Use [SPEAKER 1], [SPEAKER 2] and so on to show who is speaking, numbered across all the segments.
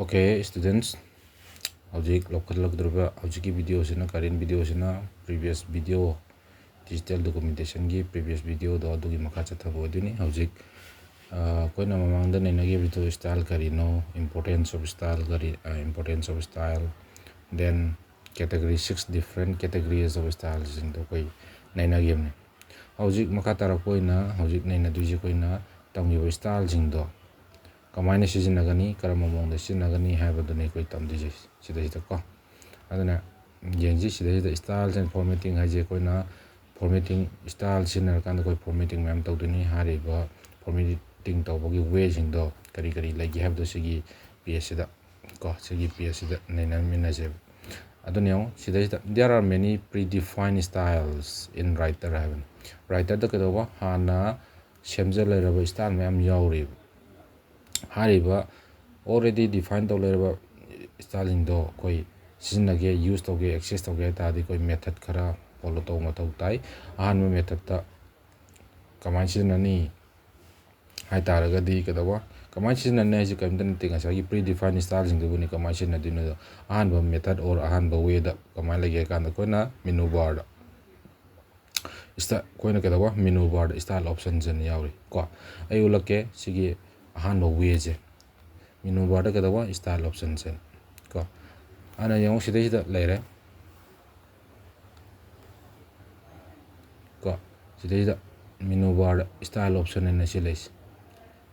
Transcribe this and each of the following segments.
[SPEAKER 1] Okay, students. Object local drop object videos in a current videos in a previous video digital documentation gi previous video do do gi makha thabo duni object koi na mamang dan na gi video style kari no importance of style kari importance of style then category 6 different categories of styles in the koi naina gi ne object makha tara koi na object naina duji koi na tamgi style jing do kamaina sizinagani karama mongda sizinagani haibadune koi tamdije sida ko adana yengji sida styles and formatting haje koina formatting style sinar kan koi formatting mem tawduni hariba formatting tawbagi way jingdo kari kari lagi habdo sigi ps da ko sigi ps da naina minaje aduna sida there are many predefined styles in writer haven writer da kadawa hana semjala raba style mem yawri hariba already defined tawleraba styling do koi sizinage use toge access toge tadi koi method khara follow to mathau tai ahan method ta kamai sizinani hai taraga di kadawa kamai sizinane ji kamdan tinga sagi predefined styling do ni kamai sizinadino ahan method or ahan way da kamai lage kan da koina menu bar da ista koina kadawa menu bar da style options ni yauri ko ayulake sigi ahan way je menu bar da kadawa style options ko ana yang sida lere ko sida menu bar style option na silais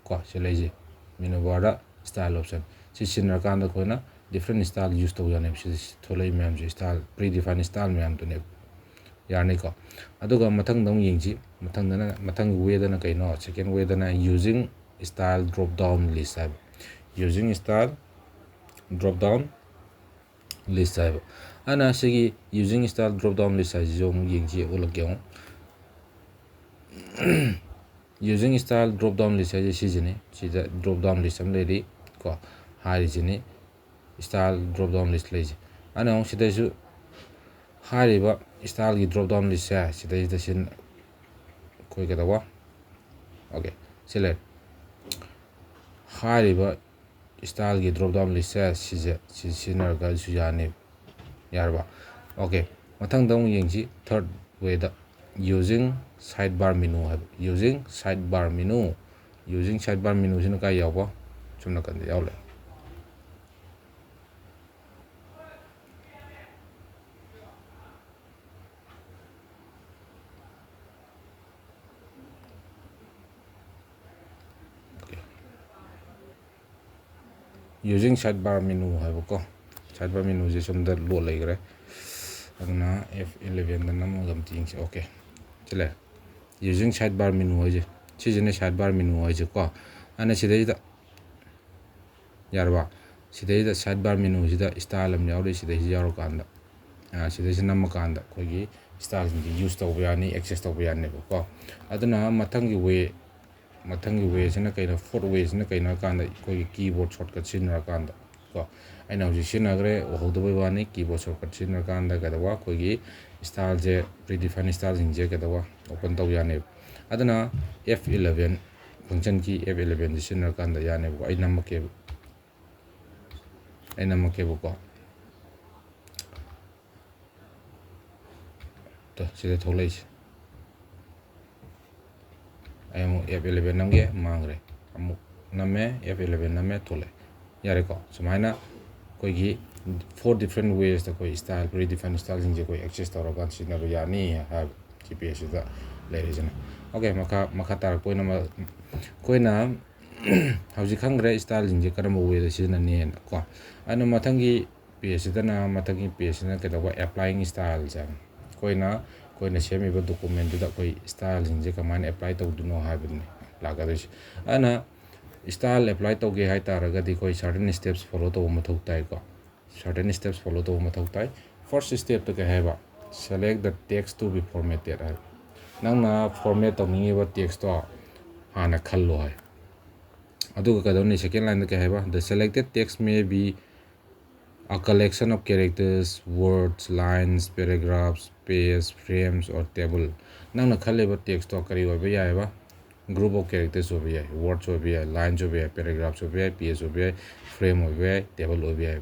[SPEAKER 1] ko silai menu bar style option sinar kan da koina different style use to yana tholai mem style predefined style mem to ne yani ko aduga mathang dong yingji mathang dana mathang way dana kaino second way dana using style drop down list using style drop down list ana sigi using style drop down list jong yingji ulagyo using style drop down list sijini sida drop down list am lady ko hari jini style drop down list leji ana sida ju hari ba style gi drop down list sida sin koi kadawa okay select hari ba style gi drop down list sinar ga su yani yarba okay mathang dong yengji third way da using sidebar menu using sidebar menu sin ka yawa chumna kan yawle using sidebar menu ko sidebar menu je somda lo laigre agna F11 da nam gam ting okay chile using sidebar menu hoje chijene sidebar menu hoje ko ana sidai yarba sidai sidebar menu sida style am yawre sidai yaro kanda sidai nam kanda kogi style ni use to yani access to yani ko aduna mathang gi way sina kaina four ways na kaina kanda koi keyboard shortcut sinra kanda ko aina hoji sinagre hodobai wani keyboard shortcut sinra kanda kadawa koi style je predefined style je kadawa open taw yani adana F11 function ki F11 sinra kanda yani ko aina make ko to sida tholai ayo F11 namge mangre amu name F11 name tole yare ko sumaina koi gi four different ways da koi style predefined style je koi access tawra kan sina yani ha gps da lere jana okay maka tar koina hauji khangre style je karam way da sina ne ko ana mathangi ps da na mathangi ps na ke da applying style jang koina semi ba document da koi style je kaman apply to do no have laga this ana style apply to ge hai taraga di koi certain steps follow to mathau tai ko certain steps follow to mathau tai first step to ke heba select the text to be formatted nang na format to ni ba text to hana khallo hai adu ka do ni second line ke heba the selected text may be a collection of characters, words, lines, paragraphs, pages, frames, or table. Nang na khaliba text to kari oiba yai ba group of characters oiba yai, words oiba yai, lines oiba yai, paragraphs oiba yai, pages oiba yai, frame oiba yai, table oiba yai.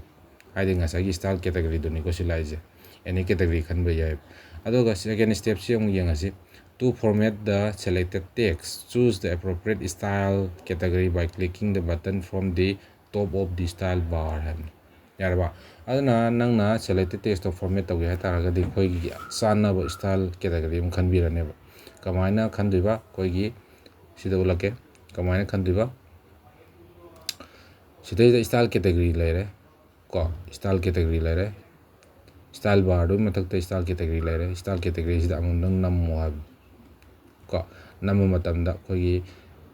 [SPEAKER 1] Haidi ngasagi style category do ni ko silaize. Any category khanba yai. Adoga second step si ang yangasi. To format the selected text, choose the appropriate style category by clicking the button from the top of the style bar. Yaraba. Adana nangna selected text to format tawge hataragadi khoigi sanaba style category um khanbirane ba. Kamaina khandiba khoigi sida ulake kamaina khandiba sida style category laire ko style category laire style bar do mathakta style category laire style category sida among nang nammo hab ko namu matamda khoigi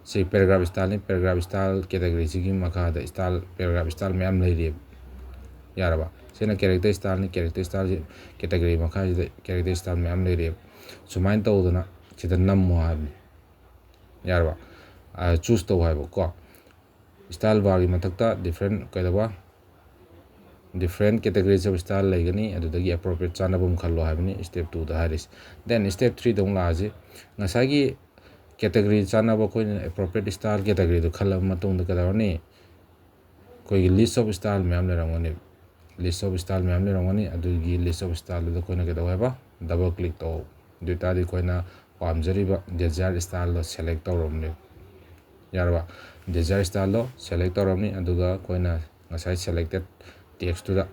[SPEAKER 1] say paragraph style category sigi makha da style paragraph style mayam laire yaraba sena character style category makha da character style mayam laire sumain tawdana sida nammo hab yaraba choose to hab ko style bar gi mathakta different categories of style laigani adudagi appropriate chanabum khallo habni step 2 da haris then step 3 dong la ji ngasagi category chanaba koi appropriate style category do khala matung da kadarni koi list of style mayam le rangani list of style mayam le rangani adugi list of style do koi na ke ba double click to data di koi na pamjari ba desired style lo select to romne yarwa desired style lo select to romni aduga koi na ngasai selected text to da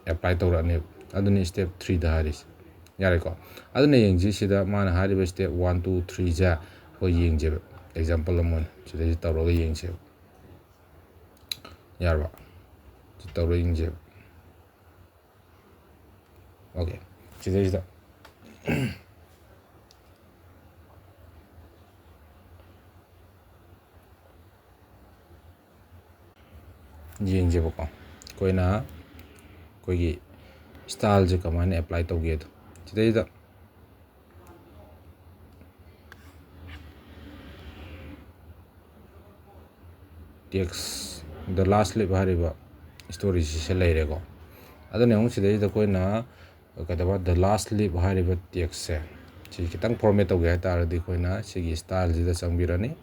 [SPEAKER 1] apply to rani aduni step 3 da haris yare ko aduna yengji sida mana hariba step 1 2 3 ja ko yengje example amon sida tawro ga yengje yarba tawro yengje okay sida yengje ko koina koigi style je kamane apply to ge sida text the last lip hariba story se laire ko adone ong sida koina kadaba the last lip hariba text se chi kitang format to ge ta di koina sigi style je da changbirani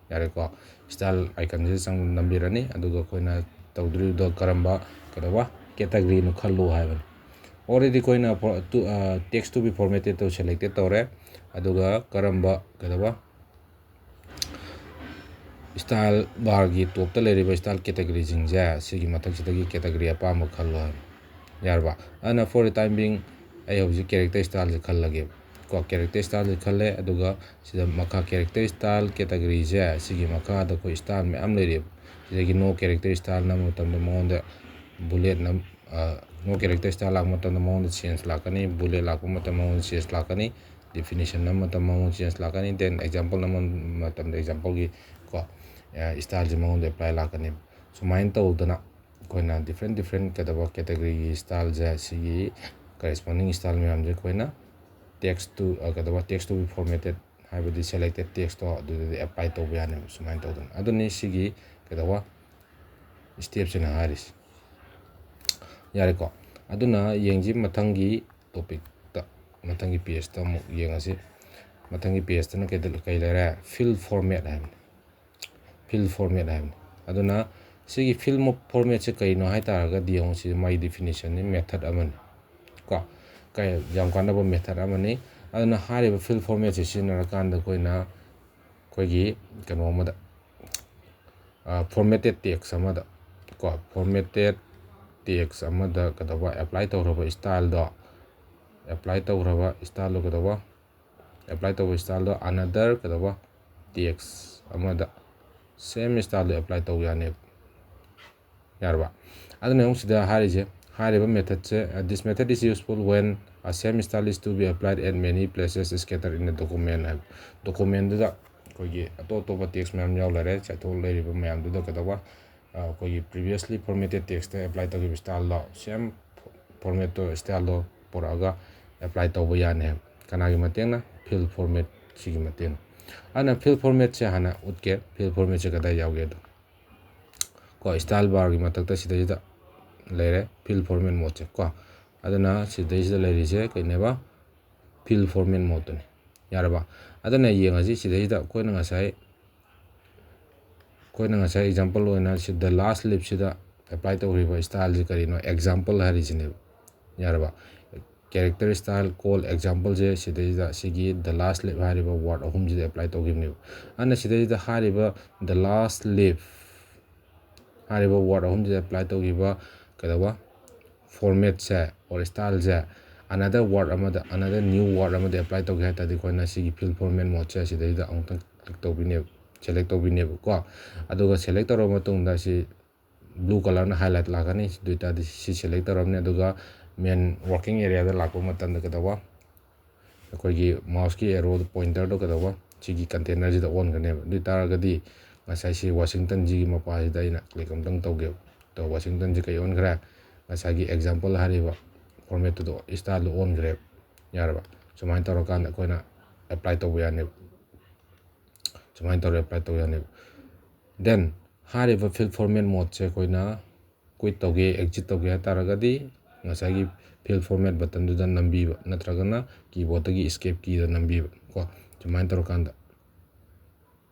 [SPEAKER 1] yare ko style icon je sang nambirani aduga koina tawdri do karamba kadaba category no khallo haiban already koina text to be formatted to selected tore aduga karamba kadaba style bar gi top ta leriba style category jingja sigi mathak sidagi category apam khallo yarba ana for the time being I have the character style khallage ko character style khalle aduga sida makha character style category ja sigi makha da ko style me am lerib sigi no character style na mutam da monda bullet na no character style la mutam da monda change la kani bullet la ko mutam monda change la kani definition na mutam monda change la kani then example na mutam da example gi ko style je monda apply la kani so mind to dana koina different kadaba category style ja sigi corresponding style me am je koina text to kadaba text to be formatted habadi selected text to apply to bayane sumain to dan aduni sigi kadaba steps in haris yare ko aduna yengji mathangi topic ta mathangi page ta mu yengasi mathangi page ta na kai lera fill format aduna sigi fill format se kai no hai ta ga diong si my definition ni method aman ko kai jam kan ba method amani aduna hari ba fill format se sin na kan da koina koigi kano ma da formatted text amada ko formatted text amada kadaba apply to raba style do apply to raba style lo kadaba apply to style do another kadaba text amada same style apply to yani yarba aduna yung sida harije hariba method se this method is useful when a same style is to be applied at many places scattered in the document da kogi to text mayam yaw lare cha to leriba mayam da kadaba kogi previously formatted text apply to give style law same format to style law poraga apply to bayane kanagi matena fill format sigi matena ana fill format se hana utke fill format se kada yawge do ko style bar gi matak ta sida लेरे fill format mode से को अदना सिदैसिदा लेरिसे कइनेबा fill format mode ने यारबा अदना येंगासी सिदैसिदा Koyna ngasai example oina si the last lip sida apply to riba style ji karino example hari sine yaraba character style call example je sida sigi the last lip hariba word ahum ji apply to gimni ana sida hariba the last lip hariba word ahum ji apply to giba kadawa format se or style je another word amada another new word amada apply to ga ta di koina sigi fill format mode se sida angtang click to bine select to bine ko aduga select toro matungda si blue color na highlight lagani duita di si select toramne aduga main working area da lakpa matam da kadawa akoigi mouse ki arrow pointer do kadawa sigi container ji da on gane duita gadi ngasai si Washington ji mapa ji da ina click amtang tawge to Washington ji kai on gra ngasai gi example hariba format to style on gra yarba sumain toro kan koina apply to yani sumain toro apply to yani then hariba fill format mode se koina quit toge exit toge taragadi ngasagi fill format button du dan nambi natragana keyboard gi escape key da nambi ko sumain toro kan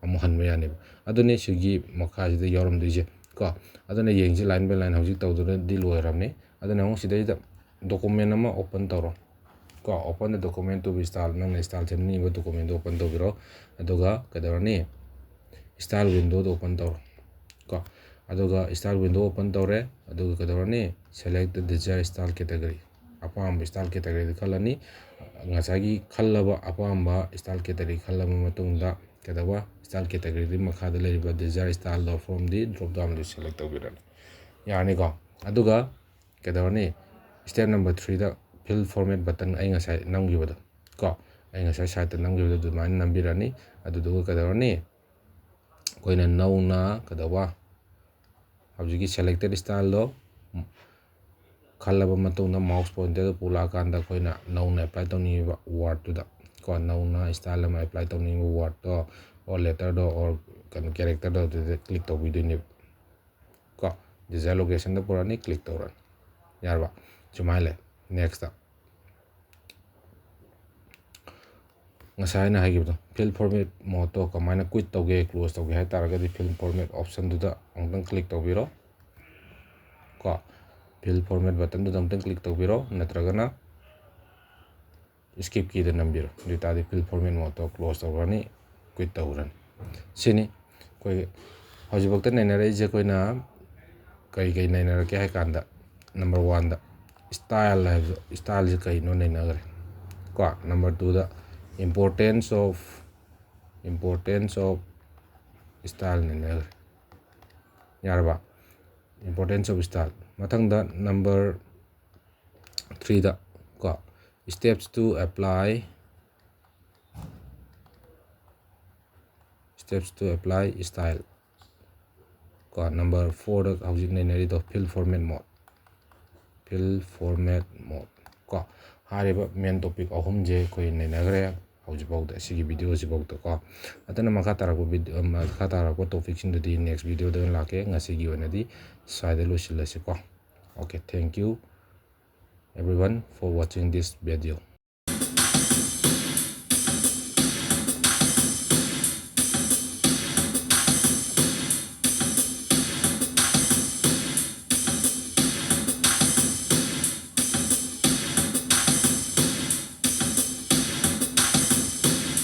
[SPEAKER 1] amu han yani adune sigi makha ji da yoram dije ko adune yengji line by line hojik tawdu di loiramni adune ong sidai da document ama open toro ko open the document to be style nang style chemni ba document open to biro aduga kadarani style window open toro ko aduga style window open tore aduga kadarani select the desired style category apam style category khalani ngasagi khallaba apamba style category khallama matungda kadawa style category di makha da leriba desired style do from the drop down list select tobirani yani ko aduga kadarani step number 3 da fill format button ai ngasai namgibada ko ai ngasai site da namgibada du man nambirani aduga kadarani koina nauna kadawa habjigi selected style do khallaba matungna mouse pointer do pula kanda koina nauna apply tawni word to da ko nauna style ma apply tawni word do or letter do or character do click to video ni ko design location da purani click tawran yarba chumaile next da ngasai na hagibdo fill format mode to kamaina quit toge close toge ha taragadi fill format option du da angtang click tobiro ko fill format button du angtang click tobiro natragana skip key da nambiro duta di fill format mode to close tograni quit tawran sini koi hojibakta nainare je koina kai nainare ke ha kanda number 1 da style je kai no nainagre ko number 2 da importance of style nainagre yarba importance of style mathang da number 3 da ko steps to apply style ko number 4 da hojik nainari do fill format mode ko hariba main topic ahum je koi nainagre hojibawda sigi video sibawda ko atana makha tarako topic sin di next video da lake ngasigi onadi side lo silase ko okay thank you everyone for watching this video.